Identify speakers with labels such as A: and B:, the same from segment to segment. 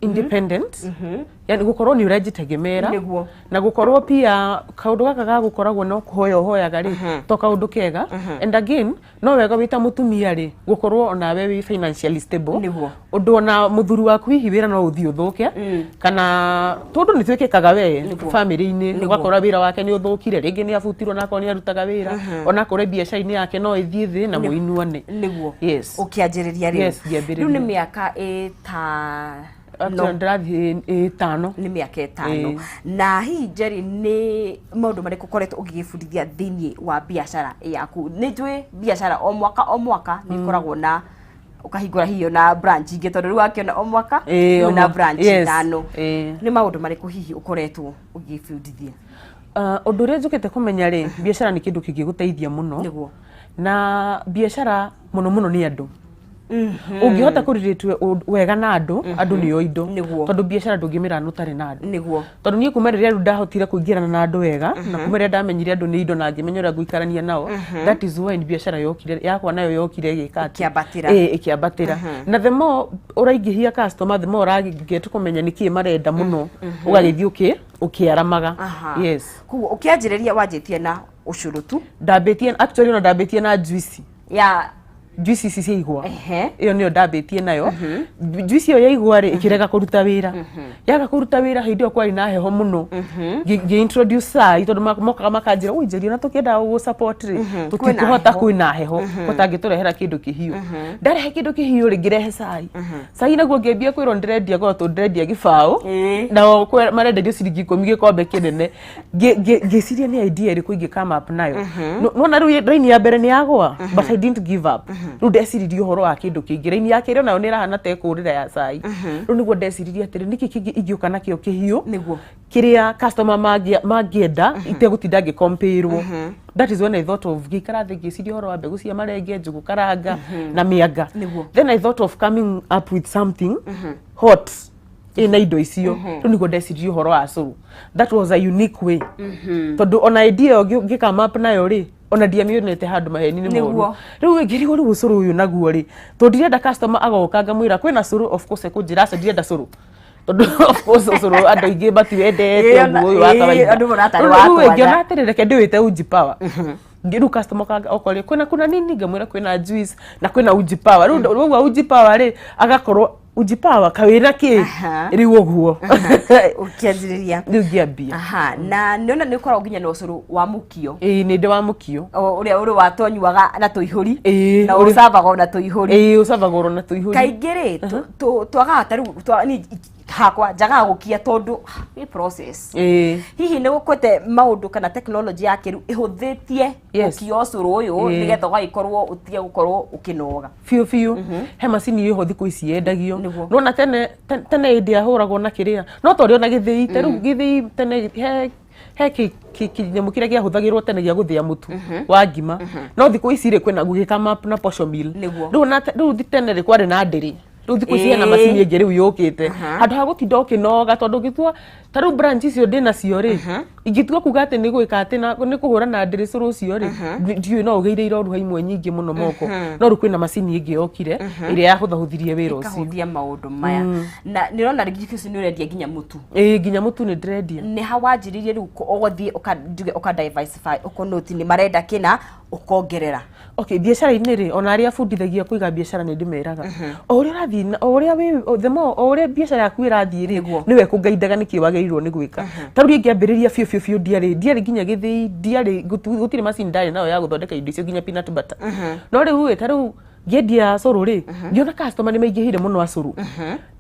A: independent yani gukorwo ni urejitegemera na gukorwo pia kaundu gaka ga gukoragwo no kuhoya hoyaga ri to kaundu kega and again no wega wita mutumia ri gukorwo onawe wi financially stable undu ona muthuru waku hihi wira no uthio thuke kana tondu ni twikikaga we family ini ugakora wira wake ni uthukire ringi ni abutirwo nako ni arutaga wira ona kore biacara ini yake no ithie thi na muinuane yes
B: ukianjiriria ri riu ni miaka
A: tano
B: ni miaka 5 na hi Njeri ni maundu mari kukoretwo ugigibundithia thiini wa biacara yaku ni twi biacara o mwaka ni koragwo na ukahingura hiyo na branch ingi tondu riu akiona o mwaka na branch 5 ni maundu mari hihi ukoretwo ugigibundithia
A: undu ri njukite kumenya ri biacara ni kindu kingiguteithia muno na biacara muno ni andu ungihota kuririte wega na andu ni o indo tondu biacara ndungimira nutari na andu tondu nie kuma riria ndahotire kuingirana na andu wega na kuma riria ndamenyire andu ni indo na ngimenyera guikarania nao that is why biacara yokire yakwa nayo yokire gikati ikiambatira na the more uraingihia customer the more uragetu kumenya niki marenda muno ugagithii ukiaramaga yes
B: ku ukianjiriria wanjitie na ucuru tu
A: ndabetie actually no ndabetie na juice juice cia igwa iyo niyo ndabetie nayo juice iyo ya igwa ri ikirega kuruta wira yaga kuruta wira hindio kwari na heho muno gi introduce sai tondu moka makanjira ui Njeri na tukienda gu support ri tukikuhota kwina heho utangiturehera kindu kihiu ndarehe kindu kihiu ri ngirehe sai naguo ngiambia kwiro ndirendia goto ndirendia gibao na marenderio ciringi 10 gikombe kinene ngiciria ni idea ri kuingi come up nayo nona riu raini ya mbere ni yagwa but I didn't give up ru ndeciririe horo wa kindu kingiraini yake ro nayo ni rahana te kurira ya sai ru niguo ndeciririe atiri niki kingi ingiuka nakio kihiu niguo kiria customer magienda itegutinda ngikompirwo that is when I thought of gikarathi ngiciria horo wa mbegu cia marenge njugu karanga na mianga then I thought of coming up with something hot ina indo icio ru niguo ndeciririe horo wa curu that was a unique way tondu ona idea ngikama up nayo ri ona ndiamionete handu maheni ni moru riu ngirigo riu curu uyu naguo ri to ndirenda customer agoka ngamwira kwina curu of course kunjira so ndirenda curu tondu of course curu andu ingi batiwendete uyu wa kawaida andu muratari wa kwa ngiona atireke ndiwite uji power ngiru customer kanga okole kuna nini ngamwira kwina juice na kwina uji power riu uji power ri agakorwo uji power kawira ki riu oguo
B: ukianjiriria
A: riu ngiambia
B: na niona ni ukora uginya no curu wa mukio
A: ni ndi wa mukio
B: uria uri watonyuaga na tuihuri na usavaga na tuihuri
A: usavaga na tuihuri
B: kaingiri twaga taru ni hakwa jaga gukia tondu ni process hihi ni gukwete maundu kana technology yake ru ihuthitie ukio curu uyu nigetha gaikorwo utige gukorwo ukinoga
A: fiu he macini iho thiku ici yendagio nona tene india huragwo na kiria no tori ona githii teru githii tene he kinyamu kiria giahuthagirwo tene gia guthia mutu wa ngima no thiku ici ri kwina gugikama up na posho mill riu tene ri kwari na ndiri riu thiku ici na macini ingi riu yukite handu ha gutinda ukinoga tondu gitua taru branch icio ndina cio ri ingitua kuga ati ni gwika ati na ni kuhura na ndiri curu cio ri ndiu no ugeire iroru haimwe nyingi muno moko no ru kwina macini ingi yokire iria yahuthahuthirie wira ucio
B: kahuthia maundu maya na nirona rigikici ni urendia ginya mutu
A: ginya mutu ni ndirendia
B: ni hawanjiririe riu ugothie uka diversify ukonoti ni marenda kina ukongerera
A: okay biacara ini ri ona aria fundithagia kuiga biacara ni ndimeraga oria rathi oria we the more oria biacara yaku irathie ri niwe kungaindaga niki wagerirwo ni gwika taru ngiambiriria fiu ndiari ginya githii ndiari gutire macini ndari nayo ya guthondeka indo icio ginya peanut butter no riu taru ngendia curu ri ngiona customer ni maingihire muno acuru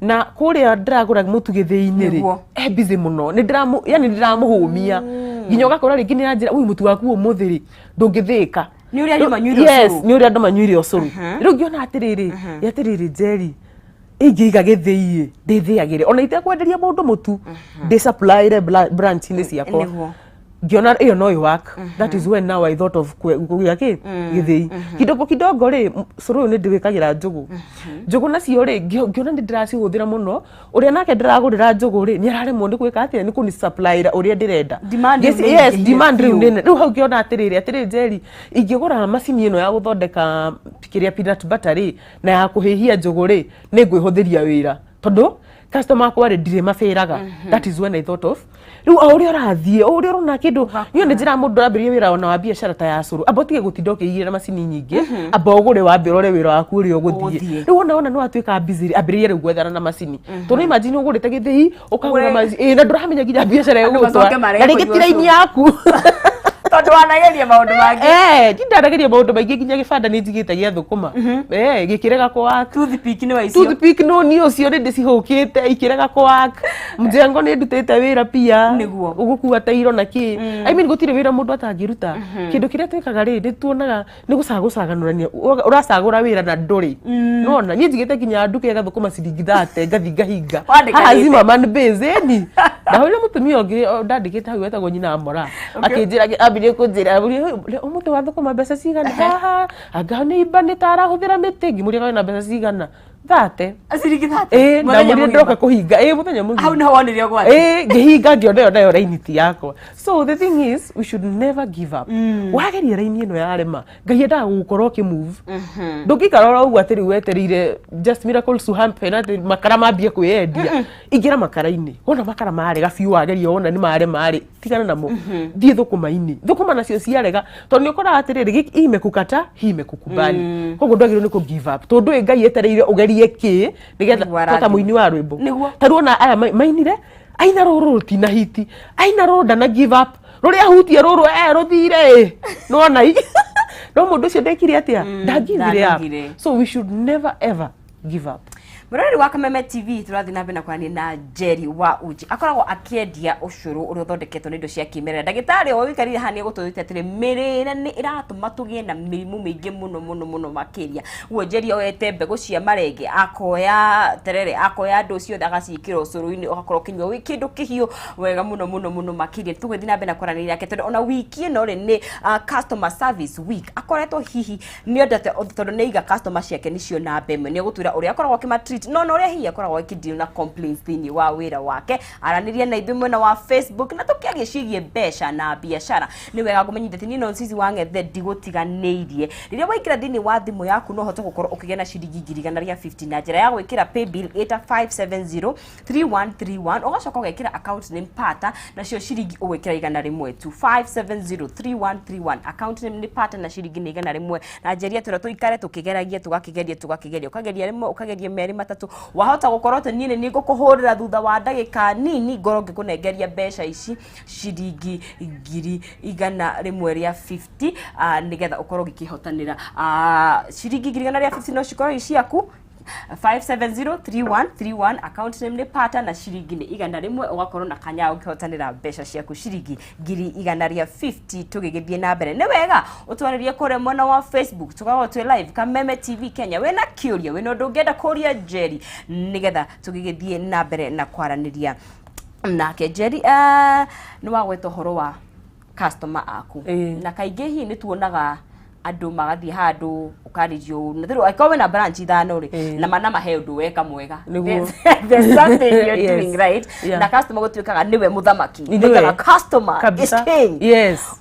A: na kuria ndiragura mutu githii-ini ri busy muno ni ndiramuhumia ginya ugakora ringi ni anjira uyu mutu waku umuthi ri ndungithika
B: ni uria andu manyuire curu
A: yes ni uria andu manyuire curu riu ngiona atiriri Njeri ingiiga githii ndithiagire ona itekwenderia mundu mutu ndi supply re branch ni ciakwa ngiona iyo no work that is when now I thought of kugia ki githii kidogo ri curu ni ndiwikagira njugu nacio ri ngiona ndiracihuthira muno uria nake ndiragurira njugu ri ni araremwo ndi gwika atia ni kuni supply ra uria ndirenda demand riu nene riu hau ngiona atiri Njeri ingigura macini ino ya guthondeka kiria peanut butter ri na ya kuhihia njugu ri ni ngwihuthiria wira tondu customer akwa rĩ ndirĩ mabĩraga. That is when I thought of rĩu ũrĩa ũrathiĩ ũrĩa ũrona kĩndũ niĩ nĩ njĩra mũndũ arambĩrĩria wĩra ona wa biacara ta ya cũrũ amba ũtige gũtinda ũkĩigĩrĩra macini nyingĩ amba ũgũre wambe ũrore wĩra waku ũrĩa ũgũthiĩ rĩu ona nĩ watuĩka busy ambĩrĩria rĩu gwethana na macini tondũ imagine ũgũrĩte gĩthĩi ũkagũra macini na ndũramenya nginya biacara ĩgũgũtwara na rĩngĩ ti raini yaku
B: tondu wanageria maundu mangi
A: ndindanageria maundu maingi nginya gibanda ni njigite gia thukuma gikirega kwa
B: toothpick ni wa icio
A: toothpick no ni ucio ndi cihukite ikirega kwa mjengo ni ndutite wira pia
B: niguo
A: ugukua tairo na ki I mean gutire wira mundu atangiruta kindu kiria twikaga ri ndituonaga ni gucagucaganurania uracagura wira na nduri nona ni njigite nginya nduka ga thukuma ciringi 30 ngathi ngahinga azima man base ni ndahurira mutumia ungi ndandikite hau etagwo nyina amora akinjira abire kunjira umutu wa thukuma mbeca cigana haha anga ni iba ni tarahuthira miti ngimurira na mbeca cigana 30
B: ciringi 30
A: na muri ndoka kuhinga muthenya muthenya
B: hau naho wonire gwati
A: ngihinga ngionayo nayo rainiti yakwa so the thing is we should never give up wageria raini ino yarema ngai endaga gukorwo ki move ndungikarora ugu atiri weterire just miracles to happen ati makara mambie kwiendia ingira makara-ini wona makara marega biu wageria wona ni mare mari tigana namo thie thukuma-ini thukuma nacio ciarega tondu ni ukora atiriri ime kukata hime kukubali koguo ndwagirwo ni ku give up tondu ngai etereire ugerie ki nigetha tota muini wa rwimbo taruona aya mainire aina ruru rutina hiti aina ruru ndana give up ruria hutie ruru ruthire nona no mundu ucio ndekire atia ndagivire up so we should never ever give up.
B: Murori wa Kameme TV turathi na bena kwani na Njeri wa Uji akoragwo akiendia ucuru uri uthondeketwo ni indo cia kimerera ndagitari o wikarire hani gututhite atire mirire ni iratuma tugie na mirimu mingi muno makiria uo Njeri oyete mbegu cia marenge akoya terere akoya ndo cio agacikira ucuru-ini ugakorwo kinywa wi kindu kihiu wega muno makiria tugithi na bena kwaraniria yake tondu ona wiki ino ri ni customer service week akoretwo hihi ni ondete tondu ni iga customer ciake nicio na mbeme ni gutwira uri akoragwo akima no uria hiya koragwo ikideal na complaints thini wa wira wake araniria na ithu mwena wa Facebook na tukiagicirie mbeca na biashara ni wega kumenyithia tini no sisi wangethe ndigutiganeirie riria waikira thini wa thimu yaku no hote gukorwo ukigena na ciringi 150 na njira ya gwikira paybill 85703131 ugacoka ugekira account name pata na cio ciringi ugwikira igana rimwe 25703131 account name ni pata na ciringi ni igana rimwe na Njeri atura tuikare tukigeragia tugakigeria ukageria rimwe ukageria meri matatu wahota gukorwo te nini ni ngukuhurira thutha wa ndagika nini ngoro ngikunengeria mbeca ici ciringi 100 ria 50 nigetha ukorwo gikihotanira ciringi 100 ria 50 no cikorwo iciaku 57033131 account name ni pata na ciringi ni igana rimwe ugakorwo na kanya ukihotanira mbeca ciaku ciringi 100 ria 50 tugigithie na mbere ni wega utwaririe kure mwena wa Facebook tugago twi live Kameme TV Kenya wena kiuria wena undu ngenda kuria Njeri nigetha tugigithie na mbere na kwaraniria nake Njeri ni wagweta horo wa customer aku na kaingi hi ni tuonaga andu magathie handu ukaririo na thiru aikowe na branch ithano ri na manama he undu weka mwega there's something you're doing right na customer gutuikaga niwe muthamaki niwe customer is king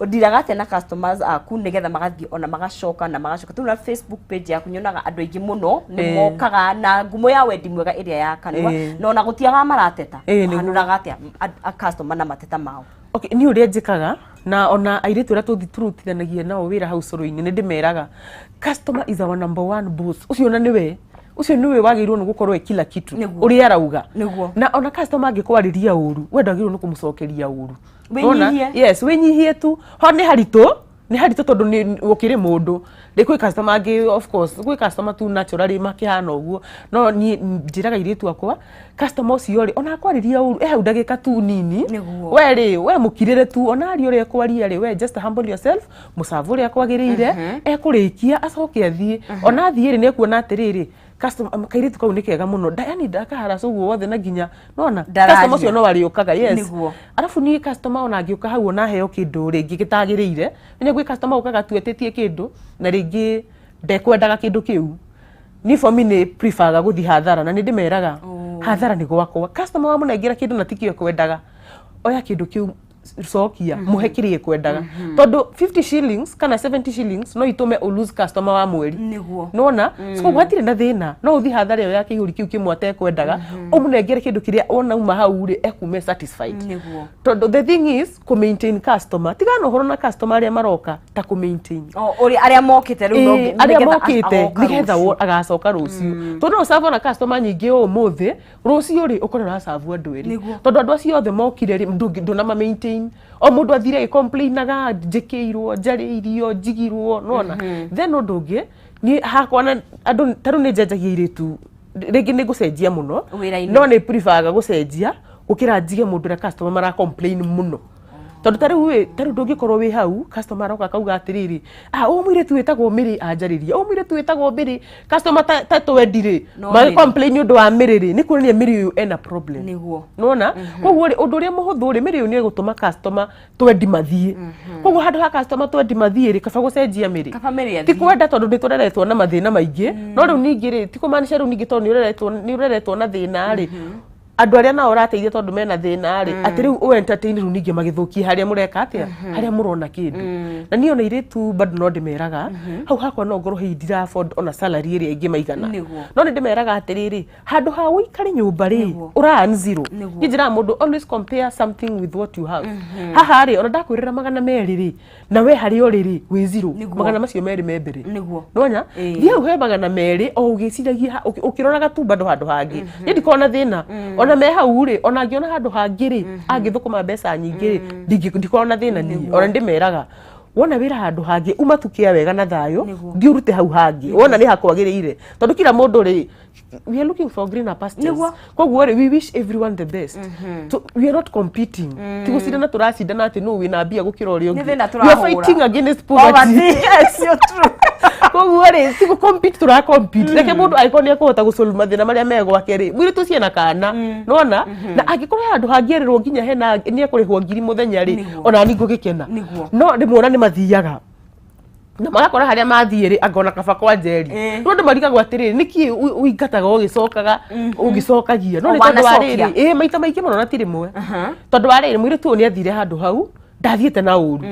B: udiraga ate na customers aku nigetha magathie ona magacoka tu na Facebook page yaku nyonaga andu aingi muno ni mokaga na ngumo ya wendi mwega iria ya kanwa no na gutiaga marateta hanuraga ate a customer na mateta mao
A: okay ni uria njikaga na ona airitu ria turutithanagia nao wira hau curu-ini ni ndimeraga customer is our number one boss ucio na niwe wagirwo ni gukorwo kila kitu uri arauga na ona customer angikwariria uru wendagirwo ni kumucokeria uru yes winyihie tu ho ni harito tondu ni ukiri mundu ndikwi customer angi of course kwi customer tu naturally makihana uguo no ni njiraga iritu akwa customer ucio ri ona akwariria uru hau ndagika tu nini we mukirire tu ona ari uri ekwaria ri we just humble yourself musavu ri akwagirire ekurikia acoke athie ona athie ri ni kuona atiriri customer kairitu kau ni kega muno yani ndakahara cuguo wothe na nginya nona customer ucio no wari ukaga yes arafu ni customer ona ngiuka hau ona heo kindu ringi gitagirire ni gwi customer ukaga tuetetie kindu na ringi ndekwendaga kindu kiu ni for me ni prefer guthi hathara na ni ndimeraga hathara ni gwakwa customer wa munengira kindu na tikio kwendaga oya kindu kiu sokia muhe kirie kwendaga tondu 50 shillings kana 70 shillings no itume u lose customer wa mweri
B: niguo
A: nona so gwatire na thina no uthi hathara yo yake ihuri kiu kimwate kwendaga umunengere kindu kiria ona uma hau ri ekume satisfied
B: niguo
A: tondu the thing is ku maintain customer tigana horo na customer aria maroka ta ku maintain
B: uri aria mokite riu no
A: aria mokite nigetha agacoka ruciu tondu no serve na customer nyingi umuthi ruciu ri ukorera serve andu eri tondu andu acio othe mokire ri nduna ma maintain o mundu athire complainaga njikirwo njariirio njigirwo nona then ndungi ni hakwana andu taru ni njenjagia iritu ringi ni gucenjia muno no ni preferga gucenjia gukira njige mundu ra customer mara complain muno tondu taru ndungikorwo wi hau customer aroka kauga atiriri umwire tu wetagwo Miri anjariria umwire tu wetagwo Miri customer tatwendire ma complain undu wa Miri ni kuonia Miri uyu ena problem
B: niguo
A: nona koguo undu uria muhuthu ri Miri uyu ni gutuma customer twendi mathie koguo handu ha customer twendi mathie ri kaba gucenjia Miri ti kwenda tondu ni tureretwo na mathina maingi no riu ningi ri ti kumanisha riu ningi tondu ni ureretwo na thina ri andu aria nao rateithia tondu mena thina ri ati riu u entertain ru ningi magithuki haria mureka atia haria murona kindu na ni ona iritu bado no ndimeraga hau hakwa no ngoro hindira afford ona salary iri ingi maigana no ni ndimeraga atiriri handu ha uikari nyumba ri ura zero njira mundu always compare something with what you have haha ri ona ndakwirira magana meri ri na we hari ori ri wi zero magana macio meri membere nonya thia uhe magana meri o ugiciragia ukiroraga tu bado handu hangi ni ndikona thina ona me hau ri ona ngiona handu hangi ri angithukuma mbeca nyingi ri ndikona thina ni ona ndimeraga wona wira handu hangi umatukia wega na thayo ngiurute hau hangi wona ni hakwagirire tondu kila mundu ri we are looking for greener pastures koguo ri we wish everyone the best so we are not competing tigusindana turacindana ati no wina mbia gukira uri ungi we are fighting against poverty
B: yes you're true
A: koguo ri tigu compete tura compete reke mundu aikoni kuhota gusolve mathina maria megwake ri mwiri tu ciena kana nona na angikorwo handu hangierirwo nginya hena ni ekurihwo ngiri muthenya ri ona ni ngugikena no ndimuona ni mathiaga na magakora haria mathie ri angona kaba kwa Njeri no ndu marigagwo atiriri niki uingataga ugicokaga ugicokagia no ni tondu wa riri maita maingi muno na tirimwe tondu wa riri mwiri tu ni athire handu hau ndathiete na uru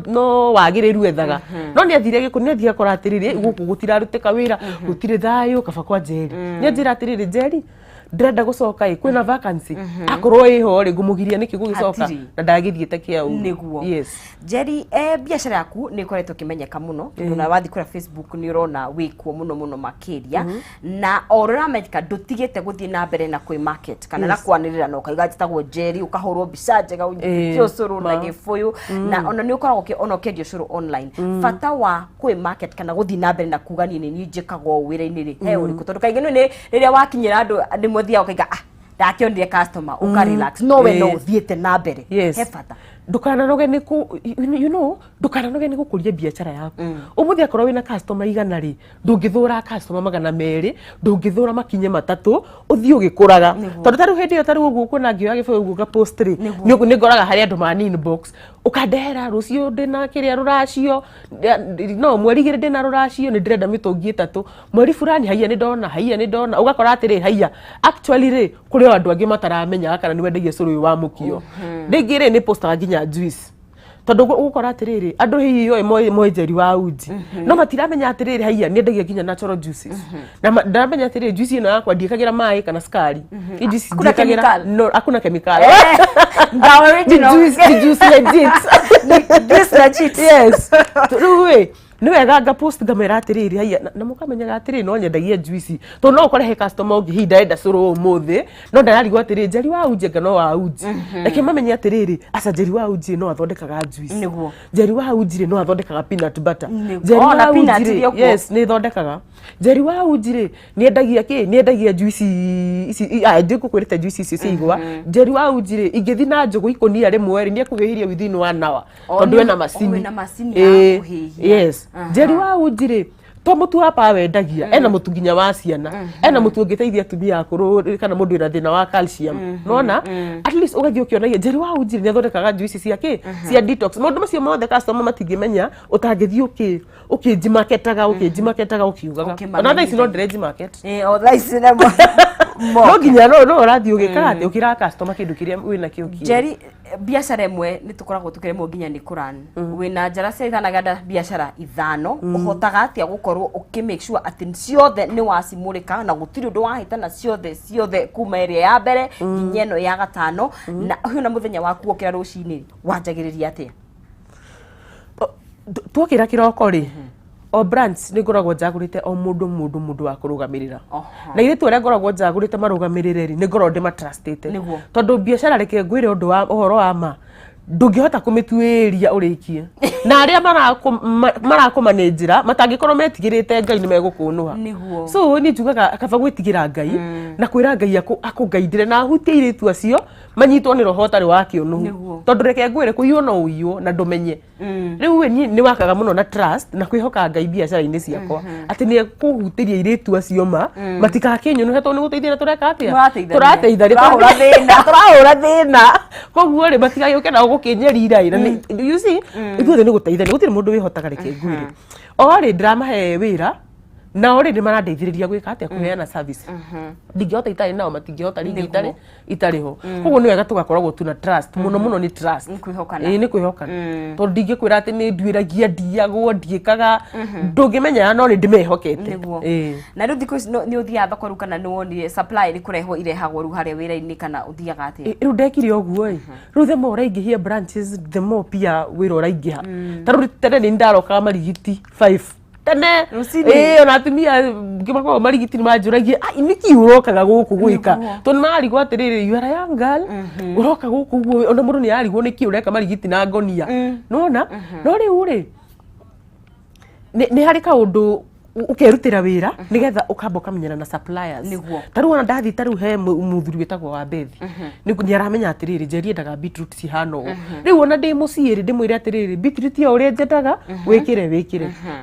A: no wagiriru ethaga no ni athire giku ni athia kora atiriri guku gutirarutika wira gutire thayo kaba kwa Njeri ni njira atiriri Njeri ndirenda gucoka kwina vacancy akorwo iho ri ngumugiria niki gugicoka na ndagithiete kia u
B: yes Njeri biashara yaku ni koretwo kimenyeka muno na wathi kura Facebook ni urona wikuo muno makiria na orora America ndutigite guthie na mbere na kwi market kana na kwanirira no kaiga jitagwo Njeri ukahorwo bica njega ujio curu na gifuyu na ona ni ukoragwo ona kendio curu online fata wa kwi market kana guthie na mbere na kuga ni njikagwo wira-ini ri he uriku tondu kaingĩ ni riria wakinyira andu thia ukaiga ndakionire customer uka relax no we no thiete na mbere he fata
A: ndukananoge ni ku ndukananoge ni gukuria biashara yaku umuthi akorwo wina customer igana ri ndungithura customer magana meri ndungithura makinye matatu uthii ugikuraga tondu taru hindi yo taru uguo kuna ngioya gifu uguo ga post ri ni ngoraga hari andu mani inbox ukandehera rucio ndina kiria ruracio no mweri gire ndina ruracio ni ndirenda mitungi 3 mweri fulani haiya ni ndona ugakora atiri haiya actually ri kuri andu angi mataramenya kana ni wendagia curu wa mukio ringire ni postaga nginya juice tondu ugukora atiriri andu hiyo mo Njeri wa uji no matiramenya atiriri haiya ni endagia nginya natural juices na ndamenya atiriri juice ino yakwa ndiekagira mai kana sukari juice ndiekagira no akuna chemical
B: ndawa original
A: juice legit
B: juice legit
A: yes ruwe ni wega nga post ngamera atiriri haiya na mukamenya atiriri no nyendagia juice to no ukore he customer ungi hinda enda curu umuthi no ndararigwo atiriri Njeri wa uji ngano wa uji reke mamenye atiriri asa Njeri wa uji no athondekaga juice
B: niguo
A: Njeri wa uji no athondekaga peanut butter Njeri wa uji yes ni thondekaga Njeri wa uji ni endagia ni endagia juice ici ndikukwirite juice ici cigwa Njeri wa uji ingithi na njugu ikonia rimwe ni ekuhihiria within 1 hour tondu ena macini
B: ya kuhihia
A: yes Njeri wa uji to mutu hapa wendagia ena mutu nginya wa ciana ena mutu ungiteithia tumia akuru kana mundu ina thina wa calcium nona at least ugathio kionagia Njeri wa uji ni athondekaga juice ciake cia detox mundu macio mothe customer matingimenya utangithio ukijimarketaga ukiugaga ona tha ici no ndire market
B: o tha ici
A: no nginya no urathi ugikaga ati ukira customer kindu kiria wina kio ki
B: Njeri biashara imwe ni tukoragwo tukiremwo nginya ni kuran wina njara cia biashara ithano uhotaga atia gukorwo ukimake sure ati ciothe ni wacimurika na gutiri undu wahitana ciothe kuma area ya mbere nginya ino ya gatano na hiyo na muthenya waku ukira rucini wanjagiriria atia
A: twokira kiroko ri o brands ni ngoragwo njagurite o mundu wa kurugamirira na ile twere ngoragwo njagurite marugamirire ri ni ngoragwo ndima trustite tondu biashara reke ngwire undu wa uhoro wa ma ndungihota kumituiria urikie na aria marakumanejira matangikorwo metigirite Ngai ni megukunuha so ni njugaga akaba gwitigira Ngai na kwira Ngai akungaidire na hutie iritu acio manyitwo ni roho tari wakionuhu tondu reke ngwire kuiyo no uiyo na ndumenye riu ni wakaga muno na trust na kwihoka Ngai biashara-ini ciakwa ati ni kuhutiria iritu acio matikakenyo ni heto ni guteithia tureka atia turateithania turahura thina koguo ri matigayuke na gukinyerira ira you see ithuothe ni guteithania gutiri mundu wihotaga reke ngwire ori ndiramahe wira na ori ni marandeithiriria gwika atia kuheana service ndingihota itari nao matingihota ringi itari ho koguo ni wega tugakoragwo tuna trust muno ni trust ni kwihokana tondu ndingikwira ati ni nduiragia ndiagwo ndiikaga ndungimenya no ni ndimehokete
B: na riu thikũ ici ni uthia thoko ru kana ni wonire supply ni kurehwo irehagwo ru haria wira-ini kana uthiaga atia
A: riu ndekire uguo riu the more uraingihia branches the more pia wira uraingiha taru tene ni ndarokaga marigiti 5 tene ona atumia ngimako marigiti ni manjuragia niki urokaga guku gwika to ni marigwo atiriri you are a young girl uroka guku ona mundu ni arigwo niki ureka marigiti na ngonia nona no riu ri ni hari kaundu ukerutira wira nigetha ukamba ukamenyana na suppliers taru ona ndathi taru he muthuri wetagwo wa Bethi ni aramenya atiriri Njeri endaga beetroot cihano riu ona ndi muciiri ndimwire atiriri beetroot yo uri njendaga wikire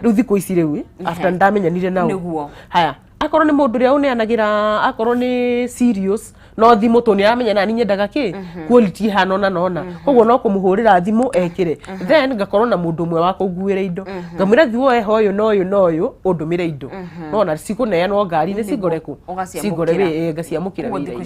A: riu thikũ ici riu after ndamenyanire nao haya akorwo ni mundu ria uneanagira akorwo ni serious no thimu to ni aramenya nani nyendaga ki quality hano na nona koguo no kumuhurira thimu ekire then ngakorwo na mundu umwe wa kuguira indo ngamwira thiwo eho uyu no uyu undumire indo nona cikuneanwo ngari ni cigoreku cigore ngaciamukira wira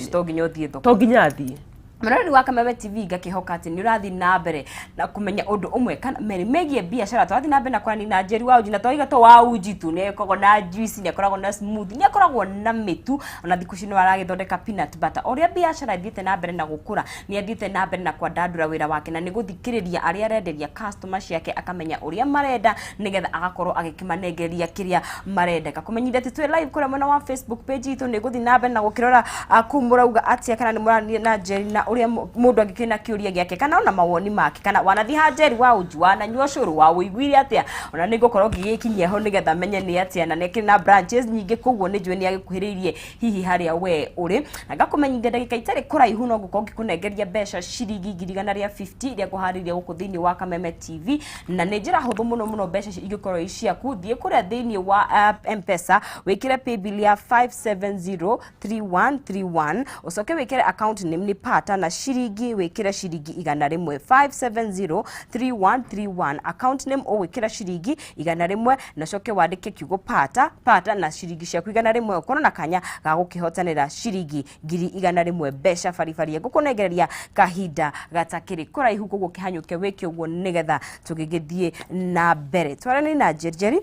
A: to nginya thie Mradi wa Kameme TV ngakihoka ati ni urathi na mbere na kumenya undu umwe kana megie biashara twathi na mbere na kwani na Njeri wa uji na twiga to wa uji tu ne kogo na juice ne koragwo na smooth ne koragwo na mitu ona thikuci ni waragithondeka peanut butter oria biashara ithiite na mbere na gukura ni athiite na mbere na kwandandura wira wake na ni guthikiriria aria arenderia customers yake akamenya uria marenda nigetha agakorwo agikimanengeria kiria marendeka kumenyithia ati twi live kura mwena wa Facebook page itu ni guthi na mbere na gukirora kumurauga atia kana ni murani na Njeri na uria mundu angikina kiuria giake kana ona mawoni make kana wanathi ha Njeri wa ujwa na nyua curu wa uiguire atia ona ni gukorwo gigikinyia ho nigetha menye ni atia na nekiri na branches nyingi koguo ni njwe ni agikuhiririe hihi haria we uri na ngakumenyithia ndagika itari kuraihu no gukorwo gikunengeria mbeca ciringi 150 iria guhariria guku thiini wa Kameme TV na ni njira huthu muno mbeca igikorwo iciaku thie kuria thiini wa M-Pesa wikire paybill ya 5703131 ucoke wikire account name ni pata na shiringi wikira shiringi 100 5703131 account name o wikira shiringi 100 na coke wandike kiugo pata na shiringi ciaku 100 ukono na kanya ga gukihotanira shiringi 100 mbeca baribari gukunengereria kahinda gatakiri kuraihu koguo kihanyuke wiki uguo nigetha tugigithie na mbere twarani na Njeri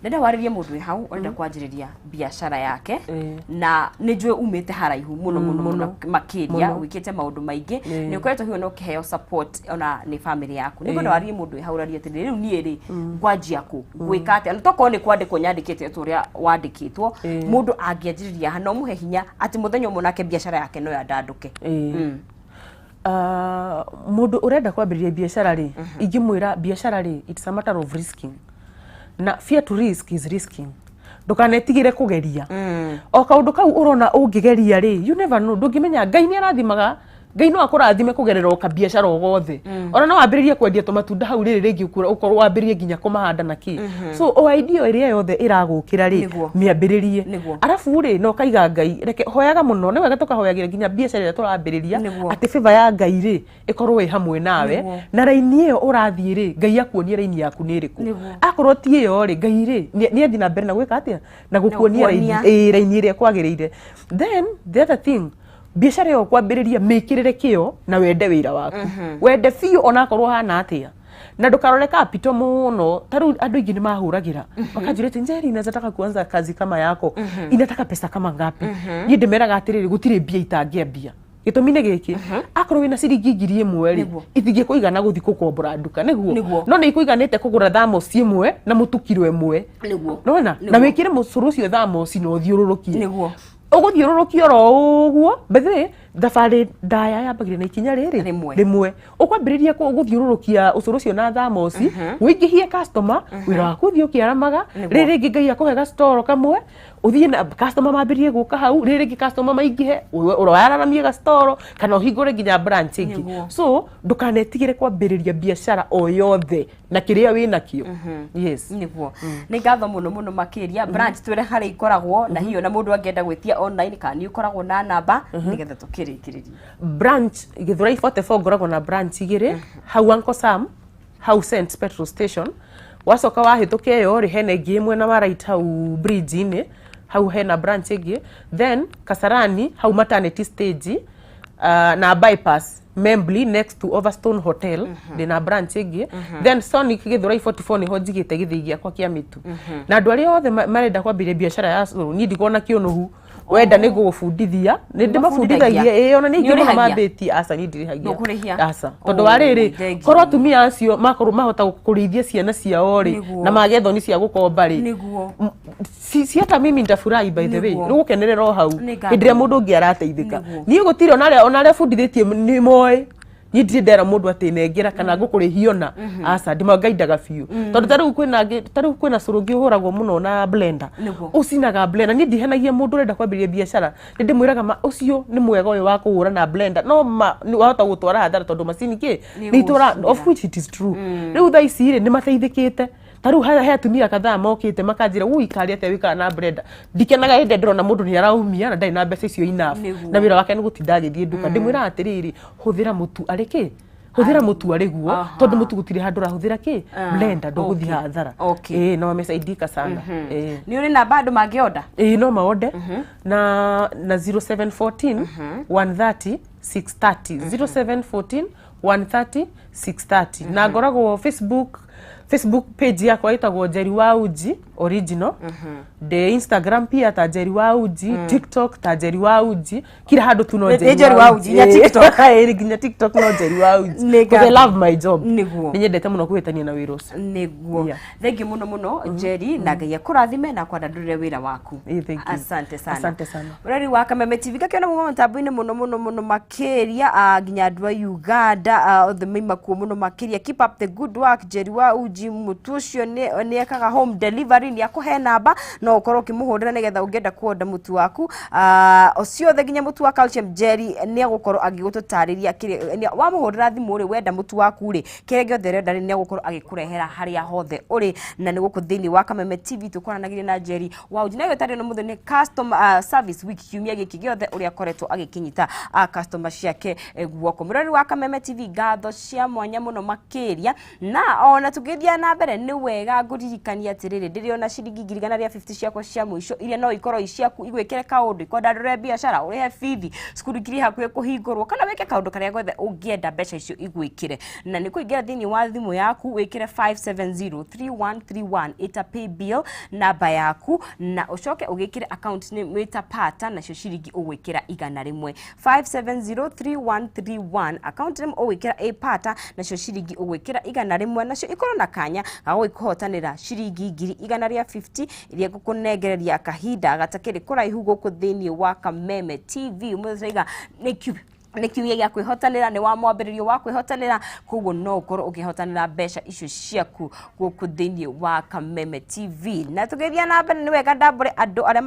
A: Nenda waririe mundu hau onda kwanjiriria biashara yake na nijwe umete haraihu muno makiria wikite maundu maingi ni ukoretwo hiyo no kiheo support ona ni family yaku ni nda waririe mundu hau raria ati riu nie ri ngwaji yaku gwika ati ani toko ni kwandikwo nyandikite turia wandikitwo mundu angianjiriria hano muhe hinya ati muthenya umwe nake biashara yake no yandanduke mundu urenda kwambiriria biashara ri ingimwira biashara ri it's a matter of risking na fear to risk is risking ndukanetigire kugeria o kaundu kau urona ungigeria ri you never know ndungimenya Ngai ni arathimaga Ngai no akũrathime kũgerera o kabiacara o gothe ona no wambĩrĩrie kwendia tomatunda hau rĩrĩ rĩngĩ ũkorwo wambĩrĩrie nginya kũmahanda na kĩ so o idea ĩrĩa yothe ĩragũkĩra rĩ mĩambĩrĩrie arabu rĩ no kaiga Ngai reke hoyaga mũno nĩ wega tũkahoyagĩra nginya biacara ĩrĩa tũrambĩrĩria atĩ favor ya Ngai rĩ ĩkorwo ĩ hamwe nawe na raini ĩyo ũrathiĩ rĩ Ngai akuonie raini yaku nĩ ĩrĩkũ akorwo ti ĩyo rĩ Ngai rĩ nĩ athi na mbere na gwĩka atĩa na gũkuonia raini ĩrĩa kwagĩrĩire. Then the other thing biacara yo kwambĩrĩria mĩkĩrĩre kĩyo na wende wĩra waku wende biũ ona akorwo hana atĩa na ndukarore capital muno taru andũ ingĩ nĩ mahũragĩra makanjũrĩte Njeri nataka kuanza kazi kama yako inataka pesa kama ngapi niĩ ndĩmeraga atĩrĩrĩ gũtirĩ mbia itangĩambia gĩtũmi nĩ gĩkĩ akorwo wĩna ciringi 1,000 rĩ itingĩkũigana gũthiĩ gũkombora nduka nĩguo no nĩ ikũiganĩte kũgũra thamos ĩmwe na mũtu kilo ĩmwe nona na wĩkĩre mũcũrũ ũcio thamos na ũthiũrũrũkie ũgũthiũrũrũkia oro ũguo bethe thabarĩ ndaya yambagĩrĩria na ikinya rĩrĩ rĩmwe ũkwambĩrĩria gũthiũrũrũkia ũcũrũ ũcio na thamos wĩingĩhie customer wĩra waku ũthiĩ ũkĩaramaga rĩrĩ rĩngĩ Ngai akũhe gacitoro kamwe ũthiĩ na customer mambĩrĩrie gũka hau rĩrĩ rĩngĩ customer maingĩhe ũroyararamie gacitoro kana ũhingũre nginya branch ĩngĩ so ndũkanetigĩre kwambĩrĩria biacara o yothe na kĩrĩa wĩnakĩo yes
B: nĩguo nĩ ngatho mũno makĩria branch twĩre harĩ ikoragwo na hiyo na mũndũ angĩenda gwĩtia online kana nĩ ũkoragwo na namba nĩgetha tũkĩrĩkĩrĩria
A: branch Gĩthũrai 44 ngoragwo na branch igĩrĩ hau Uncle Sam hau St Petrol Station wacoka wahĩtũka ĩyo rĩ hena ĩngĩ mwena wa right hau bridge-inĩ hau hena branch ĩngĩ then Kasarani hau maternity stage na bypass Membly next to Overstone Hotel ndina branch ĩngĩ then Sonic Gĩthũrai 44 niho njigĩte gĩthĩi gĩakwa kĩa mĩtu na andũ arĩa othe marenda kwambĩrĩria biacara ya niĩ ndigona kĩonohu wenda nĩ gũgũbundithia nĩ ndĩmabundithagia ona nĩ ingĩ mambĩtie aca nĩ ndĩrĩhagia aca tondũ wa rĩrĩ korwo atumia acio mahota kũrĩithia ciana ciao rĩ na magethwo nĩ cia gũkomba rĩ si hata mimi ndafurahi by the way nĩ gũkenerera o hau hĩndĩ ĩrĩa mũndũ ũngĩ arateithĩka niĩ gũtirĩ ona arĩa bundithĩtie nĩ moĩ niĩ ndirĩ ndera mũndũ atĩ nengera kana ngũkũrĩhia ona aca ndĩmangaidaga biũ tondũ tarĩu kwĩna cũrũ ũngĩ ũhũragwo mũno na blender ũcinaga blender niĩ ndihenagia mũndũ ũrenda kwambĩrĩria biacara nĩ ndĩmwĩraga ũcio nĩ mwega ũyũ wa kũhũra na blender no wahota gũtwara hathara tondũ macini kĩ nĩ itwara of which it is true rĩu thaa ici rĩ nĩ mateithĩkĩte taru he atumia kadhaa mokĩte makanjĩra ũikari atĩa wĩkaga na blender ndikenaga hĩndĩ ndĩrona mũndũ nĩ araumia na ndarĩ na mbeca icio enough na wĩra wake nĩ gũtinda agĩthiĩ nduka ndĩmwĩra atĩrĩrĩ hũthĩra mũtu arĩ kĩ hũthĩra mũtu arĩ guo tondũ mũtu gũtirĩ handũ ũrahũthĩra kĩ blender ndũgũthiĩ hathara no wamesaidika sana
B: nĩ ũrĩ namba andũ mangĩoda
A: no maode na 0714 130 630 0714 130 630 na ngoragwo Facebook page yakwa ĩtagwo Njeri wa Uji original de Instagram pia ta Njeri wa Uji TikTok ta Njeri wa Uji kila handũ tu no
B: Njeri wa Uji ya TikTok
A: nginya TikTok no Njeri wa Uji because I love my job nĩ nyendete mũno kwĩtania na wĩra ũcio
B: nĩguo thengi mũno Njeri na Ngai akũrathime na kwandandũrĩre wĩra waku asante sana ũreri wa Kameme TV gakiona mũno mtambo-inĩ mũno makĩria nginya andũ a Uganda othe maimakuo mũno makĩria keep up the good work Njeri wa Uji mutu ucio nĩ ekaga home delivery nĩ akũhe namba no ũkorwo ũkĩmũhũrĩra nĩgetha ũngĩenda kuoda mutu waku ũcio othe nginya mutu wa calcium Njeri nĩ agũkorwo agĩgũtũtarĩria kĩrĩa wamũhũrĩra thimũ rĩ wenda mutu waku rĩ kĩrĩa gĩothe rĩenda nĩ agũkorwo agĩkũrehera harĩa hothe ũrĩ na nĩ gũkũ thĩinĩ wa Kameme TV tũkũranagĩria na Njeri wa Uji nayo tarĩ no mũthenya nĩ customer service week kiumia gĩkĩ gĩothe ũrĩa akoretwo agĩkinyita customer ciake guoko mũrori wa Kameme TV ngatho cia mwanya mũno makĩria na ona tũgĩthia na mbere nĩ wega ngũririkania atĩrĩrĩ ndĩrĩ ona ciringi 150 ciakwa cia mũico iria no ikorwo iciaku igwĩkĩre kaũndũ ikondandũre biacara ũrĩhe bithi cukuru ikiri hakuhĩ kũhingũrwo kana wĩke kaũndũ karĩa gothe ũngĩenda mbeca icio igwĩkĩre na nĩ kũingĩra thĩinĩ wa thimũ yaku wĩkĩre 5703131 ĩta pay bill namba yaku na ũcoke ũgĩkĩre account name wĩta pata nacio ciringi ũgwĩkĩra 100 5703131 account name ũgwĩkĩra a pata nacio ciringi ũgwĩkĩra 100 nacio ikorwo na kanya gagũkũhotanĩra ciringi 150 iria gũkũnengereria kahinda gatakĩrĩ kũraihu gũkũ thĩinĩ wa Kameme TV mũthaiga nĩ kiuya gĩa kwĩhotanĩra nĩ wa mwambĩrĩrio wa kwĩhotanĩra koguo no ũkorwo ũkĩhotanĩra mbeca icio ciaku gũkũ thĩinĩ wa Kameme TV na tũgeria na mbere nĩ wega ndambũre andũ arĩa